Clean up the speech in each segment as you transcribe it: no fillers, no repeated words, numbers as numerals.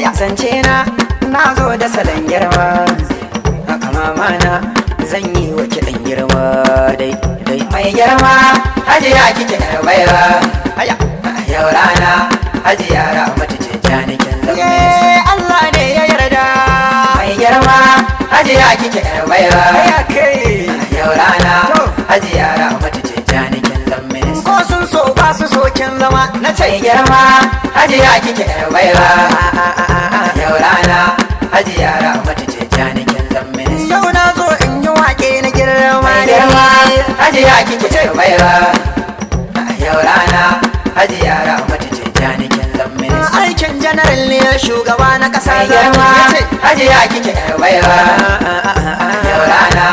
zance na zo da salon girma, haka mama na zan yi wa kiɗan girma dai mai girma hajiya kike yar baiwa yau rana hajiya Ramatu Tijjani kin zama Allah ne ya yarda mai girma hajiya kike yar baiwa yau rana hajiya Ramatu Tijjani kin zama ko sun so ba su so kin zama na ce girma hajiya kike yar baiwa yau rana hajiya Ramatu Tijjani kin zama yau na zo in yi wake na girma hajiya kike yar baiwa yau rana hajiya Ramatu Tijjani kin zama aikin janaral ne shugaba na kasa girma hajiya kike yar baiwa yau rana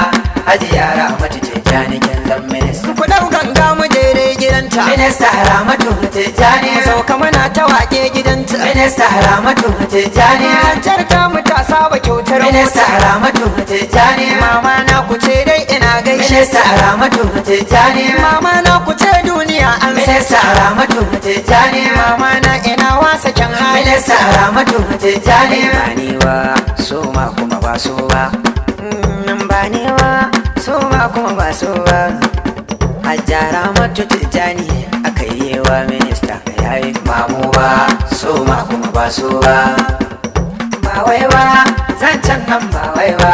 hajiya Ramatu Tijjani kin zama ku dau ganga mu daidai gidanta minista Ramatu Tijjani sauka mana ta wake gidanta minista Ramatu Tijjani jarta mu ta saba kyautar minista Ramatu Tijjani mama na ku ce dai ina gaishe minista Ramatu Tijjani mama na ku ce duniya an minista Ramatu Tijjani mama na ina wasa kyan hali minista Ramatu Tijjani ba ni wa so ma kuma ba so ba ba ni wa so ma kuma ba so ba Hajja Ramatu Tijjani aka yi wa minista yayi mamu ba so ma kuma ba so ba wai ba zancen nan ba wai ba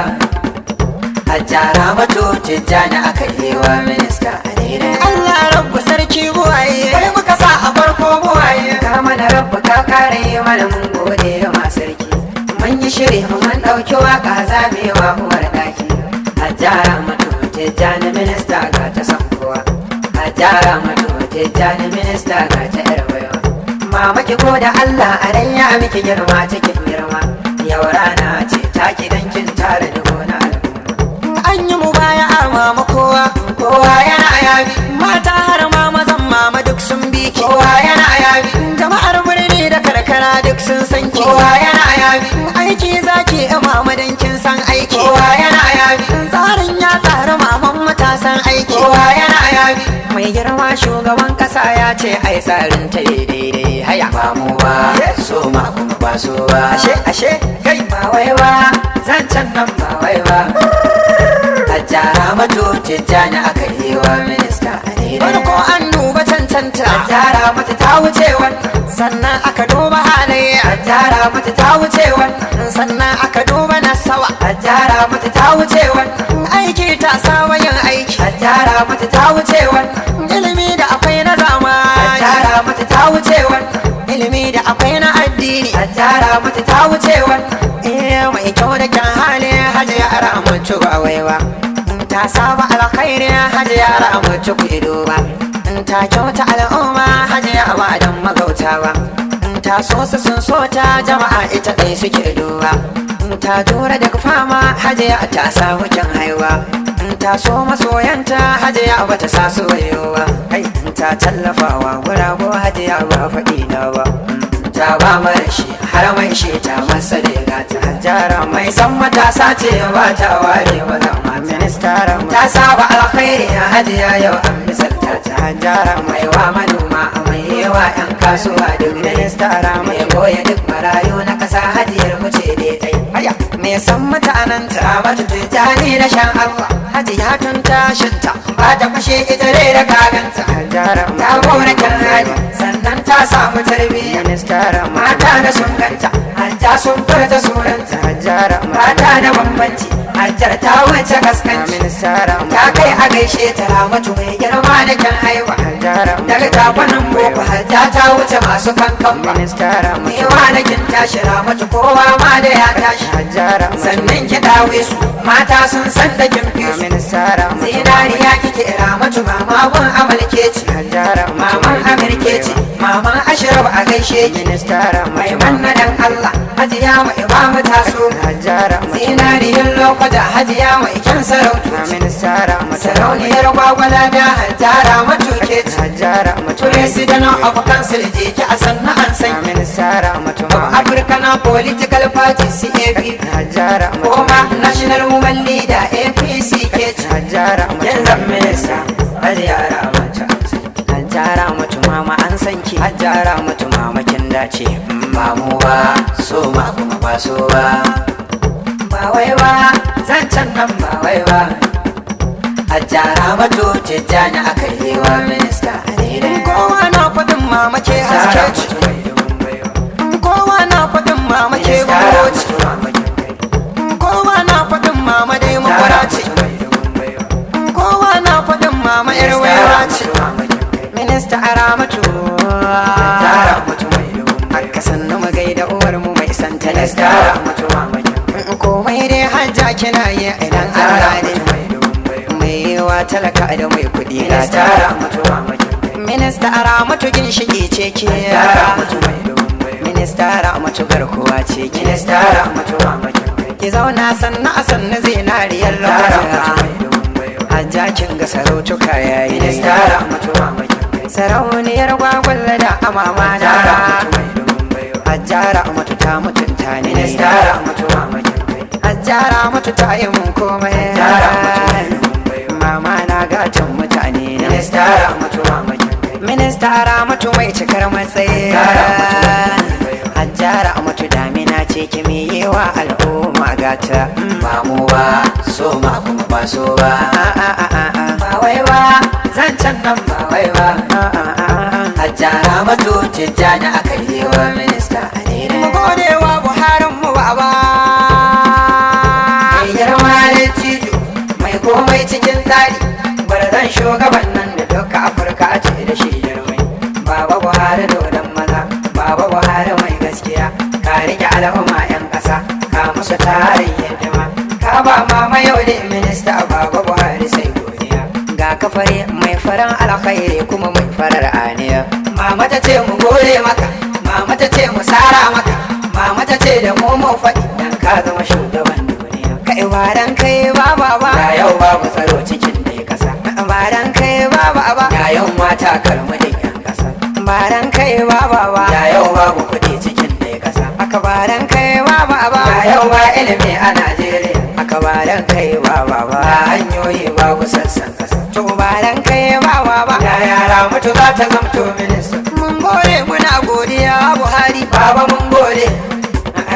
Hajja Ramatu Tijjani aka yi wa minista Allah rabbu sarki buwaye kai muka sa a farko buwaye ka mana rabbu ka kare mana mun gode ma sarki mun yi shiri mun dauki waka zamewa uwar daki Hajja Ramatu Tijjani minista ga ta san kowa Hajja Ramatu Tijjani minista ga ta yar baiwa mama ki goda Allah a ran ya miki girma cikin girma yau rana ce ta kin tare da gona al'umma an yi mu baya a mama kowa yana yabi mata har ma mazan mama duk sun bi ki kowa yana yabi jama'ar birni da karkara duk sun san ki kowa yana yabi aiki zaki mama dan kin san aiki kowa yana yabi tsarin ya tsara maman matasan aiki kowa yana yabi mai girma shugaban kasa ya ce ai tsarin ta daidai haya ba mu ba so ma kuma ba so ba ashe kai ba wai ba zancen nan ba wai ba Hajja Ramatu Tijjani aka yi wa minista farko an duba cancanta Hajja Ramatu ta wuce wannan sannan aka duba halayya Hajja Ramatu ta wuce wannan sannan aka duba nasawa Hajja Ramatu ta wuce wannan aiki ta saba yin aiki Hajja Ramatu ta wuce wannan ilimi da akwai na zamani Hajja Ramatu ta wuce wannan ilimi da akwai na addini Hajja Ramatu ta wuce wannan mai kyau da kyan hali Hajja Ramatu ba waiwa ta saba alkhairi Hajja Ramatu ku ido ba ta kyauta al'umma Hajja ba dan magauta ba ta so su sun so ta jama'a ita dai suke duba ta tura daga fama Hajja ta samu kyan haihuwa ta so masoyanta Hajja ba ta sa su wayowa ta tallafawa gurago Hajja ba faɗi na ba ta ba mara shi har mai shi ta masa daga ta Hajja mai san matasa ce ba ta ware ba zama minista ta saba alkhairi Hajja yau an misalta ta Hajja mai wa manoma mai yawa yan kasuwa duk minista mai goya duk marayu na kasa Hajjiyar mu ce dai me san mutanen ta mata Tijjani da shan Allah Hajja tun tashinta ba ta fashe ita dai da kaganta Hajja ta gona kan hali sannan ta samu tarbiyya mata da sun ganta Hajja sun furta sunanta Hajja mata da bambanci Hajjar ta wuce kaskanci ta kai a gaishe ta Ramatu mai girma da kyan haihuwa daga tafanin boko Hajja ta wuce masu kankan ba mewa da kin tashi Ramatu kowa ma da ya tashi sannan ki dawe su mata sun san da kin fi su zinariya kike Ramatu maman amalke ce maman amirke ce maman Ashraf a gaishe ki mai manna dan Allah Hajiya mai ba mu taso zinariyar lokuta Hajiya mai kyan sarautu sarauniyar gwagwala da Hajja Ramatu ke ce president of council je ki a sannan an san African political party CAP kuma national women leader APC ke ce yanzu minista Hajiya Ramatu Hajja Ramatu mama an sanki hajjara mutu mamakin dace ba mu ba so ma kuma ba so ba ba wai ba zancen nan ba wai ba hajjara mutu tijjani aka yi wa minista kowa na faɗin mamake haske kowa na faɗin mamake gwamnati kowa na faɗin mama dai makwara ce kowa na faɗin mama yar waiwa ce minista aramatu aka sannu mu gaida uwar mu mai santa da komai dai hajja kina yi idan Allah ne mai yiwa talaka da mai kuɗi na tara minista aramatu ginshiki ce ke minista aramatu garkuwa ce ke ki zauna sannu a sannu zinariyar lokaci hajjakin ga sarautuka yayi sarauniyar gwagwalla da amama da hajjara mutu ta mutunta ne hajjara mutu ta yi mun komai mama na gatan mutane ministara mutu mai cikar matsayi hajjara mutu damina ce kimi yi wa al'umma gata ba mu ba so ma kuma ba so ba ba wai ba zancen nan ba wai ba hajjara mutu tijjani aka yi wa minista mu gode wa buharin mu ba ba mai girma da cijo mai komai cikin tsari barzan shugaban nan da duka afirka ce da shi jirmai baba buhari dodon maza baba buhari mai gaskiya ka rike al'umma 'yan ƙasa ka musu tarin hidima ka ba mama yau da minista baba buhari sai godiya ga kafare mai faran alkhairi kuma mai farar aniya mama ta ce mu gode maka mama ta ce mu sara maka mama ta ce da mu mu faɗi dan ka zama shugaban duniya kai waran kai baba ba da yau babu tsaro cikin dai kasa baran kai baba ba da yau mata karmu da 'yan ƙasa baran kai baba ba da yau babu kuɗi cikin dai kasa aka baran kai baba ba da yau ba ilimi a Najeriya aka baran kai baba ba da hanyoyi babu sassan kasa to baran kai baba ba da yara mutu za ta zamto minista mun gode muna godiya Buhari baba mun gode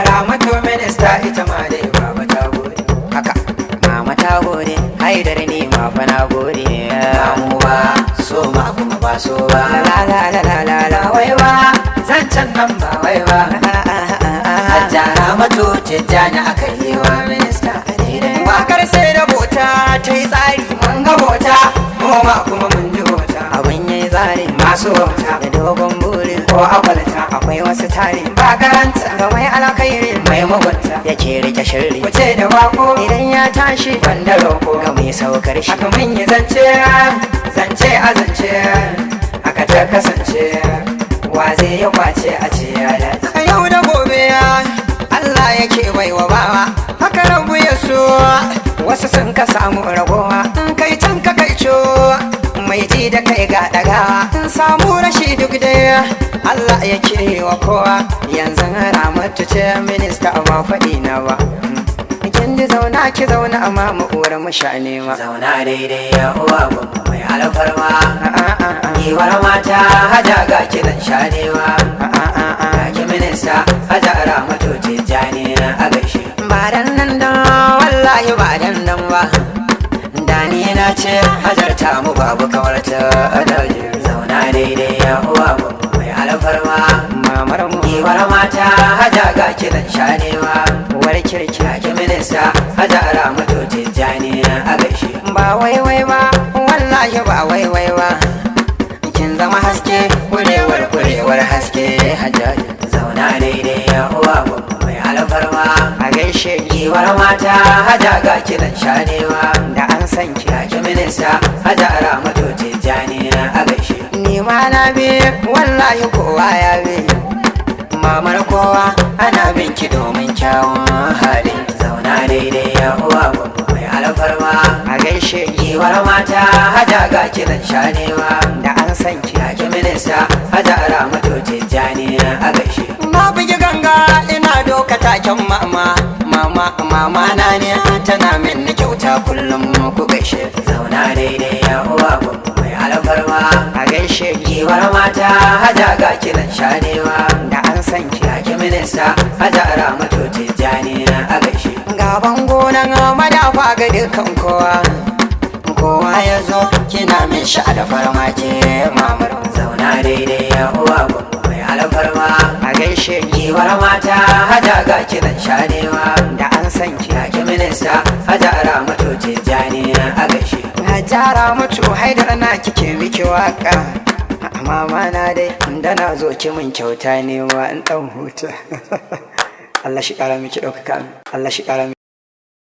Ramatu minista ita ma dai baba ta gode haka mama ta gode haidar ni ma fa na gode mu ba so ma kuma ba so ba la la la la la la wai ba zancen nan ba wai ba hajjara mato tijjani aka yi wa minista wakar sai da bota ta yi tsari mun ga bota ma kuma mun ji bota abin yayi tsari masu bauta da dogon buri ko akwalta akwai wasu tare ba karanta ga mai alkhairi mai mugunta yake rike shirri kuce da bako idan ya tashi banda roko ga mai saukar shi haka mun yi zance a zance haka ta kasance wa zai ya kwace a ce ya dace yau da gobe Allah yake baiwa bawa haka rabu ya so wasu sun ka samu ragowa in kai can ka kai co mai ji da kai ga dagawa in samu rashi duk da Allah yake wa kowa yanzu Ramatu ce minista ba faɗi na ba kin ji zauna ki zauna amma mu uwar mu shane ma zauna daidai ya uwa gwamma mai alfarma iwar mata haja ga kidan shanewa ga ki minista haja Ramatu tijjani a gaishe ba dan nan da wallahi ba dan nan ba dani na ce hajarta mu babu kawarta a daji zauna daidai ya uwa gwamma mai alfarma mamar mu iwar mata haja ga kidan shanewa uwar kirki ga ki minista haja Ramatu tijjani a gaishe ba wai ba wallahi ba wai ba kin zama haske kurewar haske hajjaji zauna daidai ya uwa gwamma mai alfarma a gaishe giwar mata haja ga kidan shanewa da an san ki ga ki minista haja Ramatu tijjani a gaishe ni ma na bi wallahi kowa ya bi mamar kowa ana binki domin kyawun hali zauna daidai ya uwa gwamma mai alfarma a gaishe giwar mata haja ga kidan shanewa da an san ki ga ki minista haja Ramatu tijjani a gaishe na bugi ganga ina doka taken mama na ne tana min kyauta kullum ku gaishe zauna daidai ya uwa gwamma mai alfarma alfarma a gaishe giwar mata haja ga kinan shanewa da an san ki minista haja Ramatu Tijjani a gaishe gaban gonan madafa ga dukkan kowa ya zo kina min sha alfarma ce mamar zauna daidai ya uwa gungu mai alfarma a gaishe giwar mata haja ga kinan shanewa da an san ki minista haja Ramatu Tijjani a gaishe haja Ramatu haidar na kike miki waka mama na dai inda na zo ki min kyauta ne wa in dan huta Allah shi kara miki ɗaukaka Allah shi kara